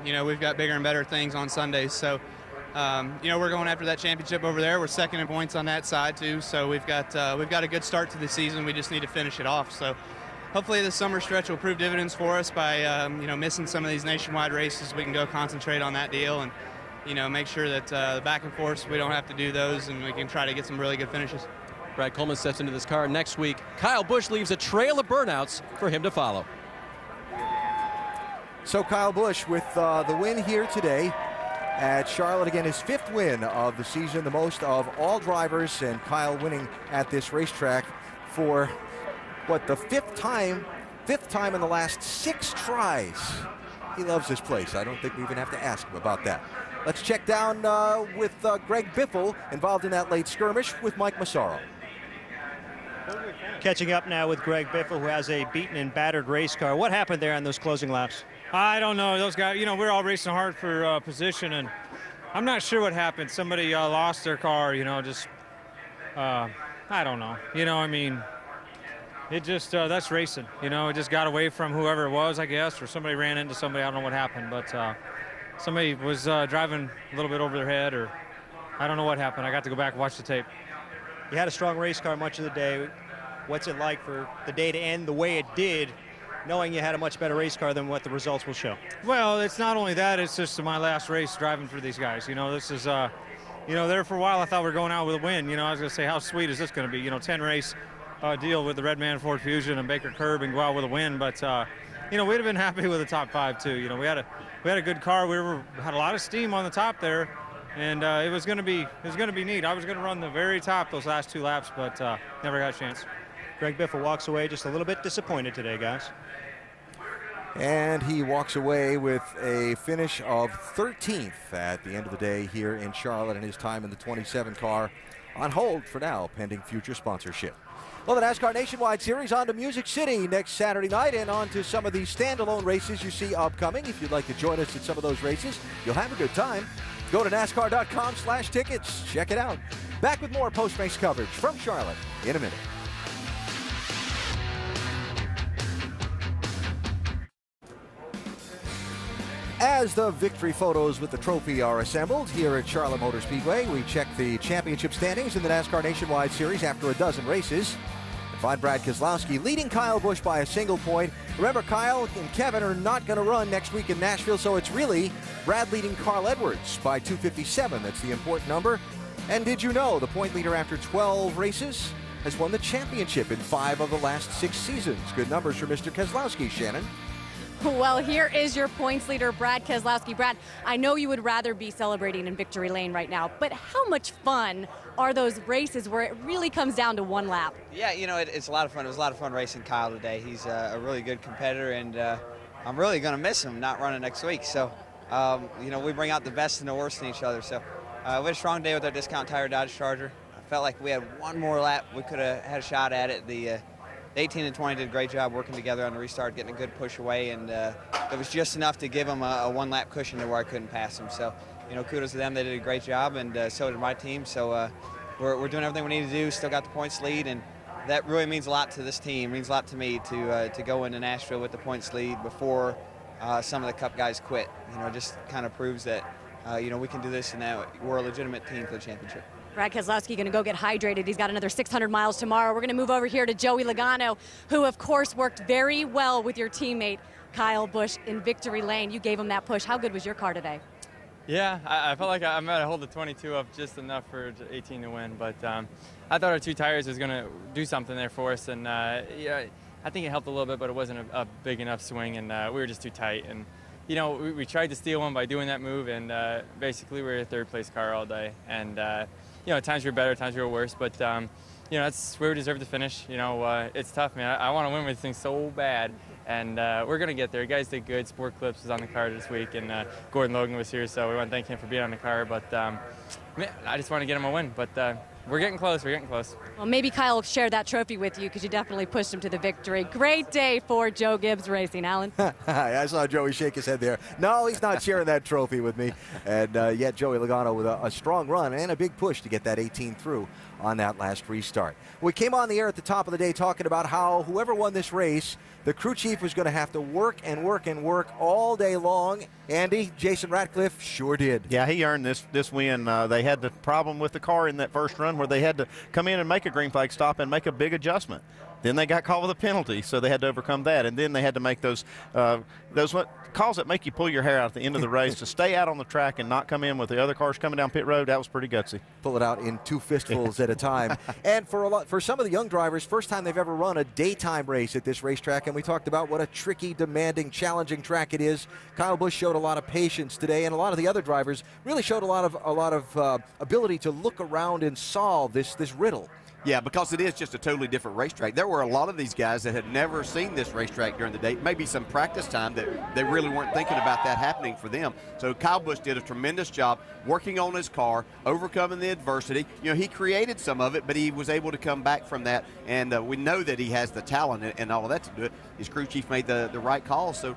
You know, we've got bigger and better things on Sundays. So, you know, we're going after that championship over there. We're second in points on that side too. So we've got a good start to the season. We just need to finish it off. So hopefully this summer stretch will prove dividends for us by, you know, missing some of these nationwide races. We can go concentrate on that deal and, you know, make sure that the back and forth, we don't have to do those, and we can try to get some really good finishes. Brad Coleman steps into this car next week. Kyle Busch leaves a trail of burnouts for him to follow. So Kyle Busch with the win here today at Charlotte. Again, his 5th win of the season, the most of all drivers, and Kyle winning at this racetrack for, what, the fifth time in the last 6 tries. He loves this place. I don't think we even have to ask him about that. Let's check down with Greg Biffle, involved in that late skirmish, with Mike Massaro. Catching up now with Greg Biffle, who has a beaten and battered race car. What happened there on those closing laps? I don't know. Those guys, you know, we're all racing hard for position, and I'm not sure what happened. Somebody lost their car, you know, just, I don't know. You know, I mean, it just, that's racing. You know, it just got away from whoever it was, I guess, or somebody ran into somebody. I don't know what happened, but somebody was driving a little bit over their head, or I don't know what happened. I got to go back and watch the tape. You had a strong race car much of the day. What's it like for the day to end the way it did, knowing you had a much better race car than what the results will show? Well, it's not only that, it's just my last race driving for these guys. You know, this is, you know, there for a while I thought we were going out with a win. You know, I was going to say, how sweet is this going to be? You know, 10-race deal with the Redman Ford Fusion and Baker Curb and go out with a win. But, you know, we'd have been happy with the top 5 too. You know, we had a good car. We had a lot of steam on the top there, and it was going to be neat. I was going to run the very top those last 2 laps, but never got a chance. Greg Biffle walks away just a little bit disappointed today, guys. And he walks away with a finish of 13th at the end of the day here in Charlotte, and his time in the 27 car on hold for now, pending future sponsorship. Well, the NASCAR Nationwide Series on to Music City next Saturday night, and on to some of these standalone races you see upcoming. If you'd like to join us at some of those races, you'll have a good time. Go to NASCAR.com/tickets. Check it out. Back with more post-race coverage from Charlotte in a minute. As the victory photos with the trophy are assembled here at Charlotte Motor Speedway, we check the championship standings in the NASCAR Nationwide Series after a dozen races. And find Brad Keselowski leading Kyle Busch by a single point. Remember, Kyle and Kevin are not going to run next week in Nashville, so it's really Brad leading Carl Edwards by 257. That's the important number. And did you know the point leader after 12 races has won the championship in 5 of the last 6 seasons? Good numbers for Mr. Keselowski, Shannon. Well, here is your points leader, Brad Keselowski. Brad, I know you would rather be celebrating in victory lane right now, but how much fun are those races where it really comes down to 1 lap? Yeah, you know, it's a lot of fun. It was a lot of fun racing Kyle today. He's a really good competitor, and I'm really going to miss him not running next week. So, you know, we bring out the best and the worst in each other. So we had a strong day with our discount tire Dodge Charger. I felt like we had 1 more lap. We could have had a shot at it. The 18 and 20 did a great job working together on the restart, getting a good push away, and it was just enough to give them a 1-lap cushion to where I couldn't pass them. So, you know, kudos to them. They did a great job, and so did my team. So we're doing everything we need to do, still got the points lead, and that really means a lot to this team. It means a lot to me to go into Nashville with the points lead before some of the Cup guys quit. You know, it just kind of proves that, you know, we can do this, and that we're a legitimate team for the championship. Brad Keselowski going to go get hydrated. He's got another 600 miles tomorrow. We're going to move over here to Joey Logano, who, of course, worked very well with your teammate, Kyle Busch, in victory lane. You gave him that push. How good was your car today? Yeah, I felt like I might hold the 22 up just enough for 18 to win, but I thought our 2 tires was going to do something there for us, and yeah, I think it helped a little bit, but it wasn't a big enough swing, and we were just too tight. And you know, we tried to steal one by doing that move, and basically we were a 3rd-place car all day. And you know, times we were better, times we were worse, but you know, that's where we deserve to finish. You know, it's tough, man. I want to win with this thing so bad, and we're going to get there. Guys did good. Sport Clips was on the car this week, and Gordon Logan was here, so we want to thank him for being on the car. But I just want to get him a win, but we're getting close. We're getting close. Well, maybe Kyle will share that trophy with you because you definitely pushed him to the victory. Great day for Joe Gibbs Racing, Alan. I saw Joey shake his head there. No, he's not sharing that trophy with me. And yet Joey Logano with a strong run and a big push to get that 18 through on that last restart. We came on the air at the top of the day talking about how whoever won this race, the crew chief was going to have to work and work and work all day long. Andy, Jason Ratcliffe sure did. Yeah, he earned this win. They had the problem with the car in that first run where they had to come in and make a green flag stop and make a big adjustment. Then they got called with a penalty, so they had to overcome that. And then they had to make those calls that make you pull your hair out at the end of the race to stay out on the track and not come in with the other cars coming down pit road. That was pretty gutsy. Pull it out in 2 fistfuls at a time. And for some of the young drivers, first time they've ever run a daytime race at this racetrack. And we talked about what a tricky, demanding, challenging track it is. Kyle Busch showed a lot of patience today, and a lot of the other drivers really showed a lot of ability to look around and solve this riddle. Yeah, because it is just a totally different racetrack. There were a lot of these guys that had never seen this racetrack during the day, maybe some practice time that they really weren't thinking about that happening for them. So Kyle Busch did a tremendous job working on his car, overcoming the adversity. You know, he created some of it, but he was able to come back from that, and we know that he has the talent and all of that to do it. His crew chief made the right call, so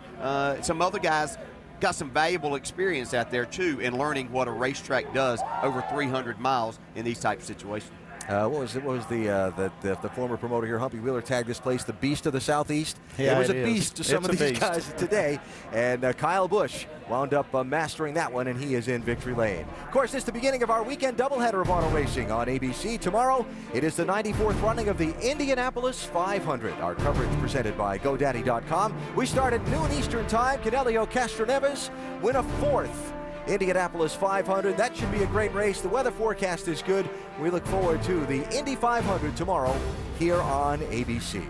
some other guys got some valuable experience out there, too, in learning what a racetrack does over 300 miles in these types of situations. What was the former promoter here, Humpy Wheeler, tagged this place the Beast of the Southeast? Yeah, it was a is. beast to some of these guys today, and Kyle Busch wound up mastering that one, and he is in victory lane. Of course, it's the beginning of our weekend doubleheader of auto racing on ABC. Tomorrow, it is the 94th running of the Indianapolis 500. Our coverage presented by GoDaddy.com. We start at noon Eastern Time. Canelio Castroneves win a 4th Indianapolis 500. That should be a great race. The weather forecast is good. We look forward to the Indy 500 tomorrow here on ABC.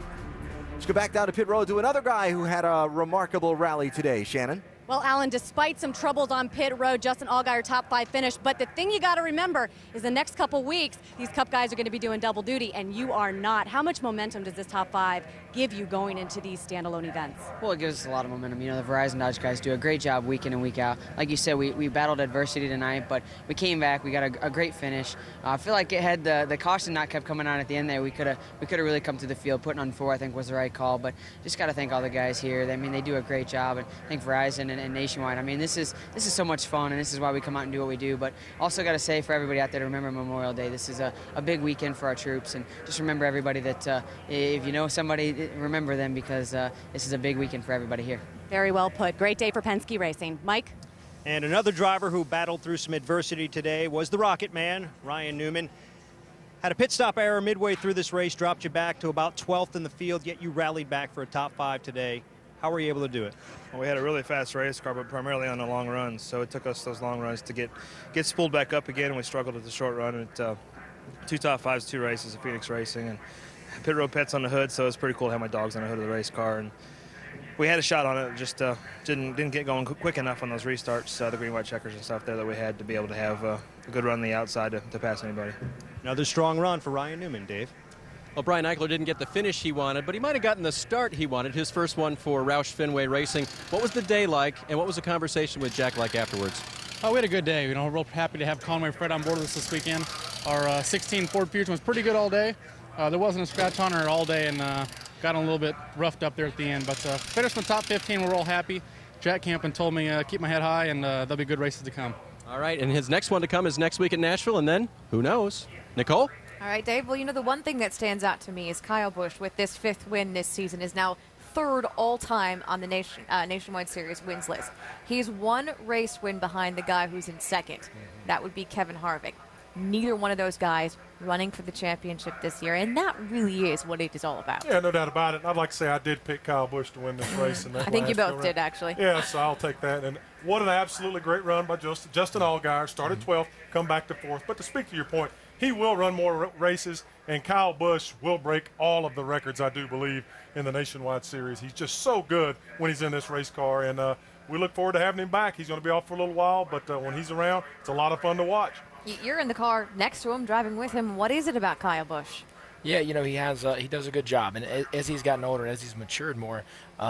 Let's go back down to pit road to another guy who had a remarkable rally today. Shannon? Well, Alan, despite some troubles on pit road, Justin Allgaier top 5 finish. But the thing you got to remember is the next couple weeks, these Cup guys are going to be doing double duty, and you are not. How much momentum does this top 5 give you going into these standalone events? Well, it gives us a lot of momentum. You know, the Verizon Dodge guys do a great job week in and week out. Like you said, we battled adversity tonight, but we came back. We got a great finish. I feel like it had the caution not kept coming on at the end there. We could have really come to the field. Putting on 4, I think, was the right call. But just got to thank all the guys here. I mean, they do a great job. And thank Verizon and Nationwide. I mean, this is so much fun, and this is why we come out and do what we do. But also got to say for everybody out there to remember Memorial Day. This is a big weekend for our troops, and just remember everybody that if you know somebody, remember them, because this is a big weekend for everybody here. Very well put. Great day for Penske Racing. Mike? And another driver who battled through some adversity today was the Rocket Man, Ryan Newman. Had a pit stop error midway through this race, dropped you back to about 12th in the field, yet you rallied back for a top 5 today. How were you able to do it? Well, we had a really fast race car, but primarily on the long runs. So it took us those long runs to get spooled back up again, and we struggled at the short run. And 2 top 5s, 2 races at Phoenix Racing, and pit road pets on the hood. So it's pretty cool to have my dogs on the hood of the race car. And we had a shot on it, just didn't get going quick enough on those restarts, the green, white checkers and stuff there that we had to be able to have a good run on the outside to pass anybody. Another strong run for Ryan Newman, Dave. Well, Brian Eichler didn't get the finish he wanted, but he might have gotten the start he wanted, his first one for Roush Fenway Racing. What was the day like, and what was the conversation with Jack like afterwards? We had a good day. You know, we're real happy to have Conway Fred on board with us this weekend. Our 16 Ford Fusion was pretty good all day. There wasn't a scratch on her all day, and got a little bit roughed up there at the end. But finished in the top 15, we're all happy. Jack Campen told me keep my head high, and there'll be good races to come. All right, and his next one to come is next week at Nashville, and then who knows? Nicole? All right, Dave. Well, you know, the one thing that stands out to me is Kyle Busch, with this 5th win this season, is now 3rd all-time on the Nationwide Series wins list. He's 1 race win behind the guy who's in 2nd. That would be Kevin Harvick. Neither one of those guys running for the championship this year, and that really is what it is all about. Yeah, no doubt about it. I'd like to say I did pick Kyle Busch to win this race. In that I think you both did, actually. Yeah, so I'll take that. And what an absolutely great run by Justin Allgaier. Started 12th, come back to 4th. But to speak to your point, he will run more races, and Kyle Busch will break all of the records, I do believe, in the Nationwide Series. He's just so good when he's in this race car, and we look forward to having him back. He's going to be off for a little while, but when he's around, it's a lot of fun to watch. You're in the car next to him, driving with him. What is it about Kyle Busch? Yeah, you know, he does a good job, and as he's gotten older, as he's matured more,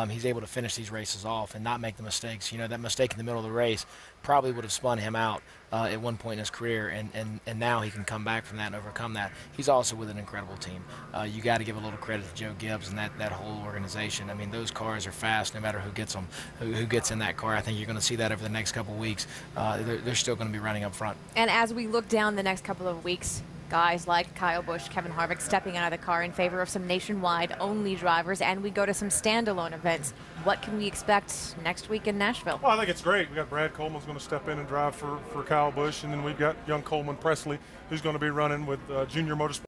he's able to finish these races off and not make the mistakes. You know, that mistake in the middle of the race probably would have spun him out at one point in his career, and now he can come back from that and overcome that. He's also with an incredible team. You got to give a little credit to Joe Gibbs and that whole organization. I mean, those cars are fast no matter who gets them, who gets in that car. I think you're going to see that over the next couple of weeks. They're still going to be running up front. And as we look down the next couple of weeks, guys like Kyle Busch, Kevin Harvick stepping out of the car in favor of some nationwide-only drivers, and we go to some standalone events. What can we expect next week in Nashville? Well, I think it's great. We got Brad Coleman's going to step in and drive for Kyle Busch, and then we've got young Coleman Presley, who's going to be running with Junior Motorsports.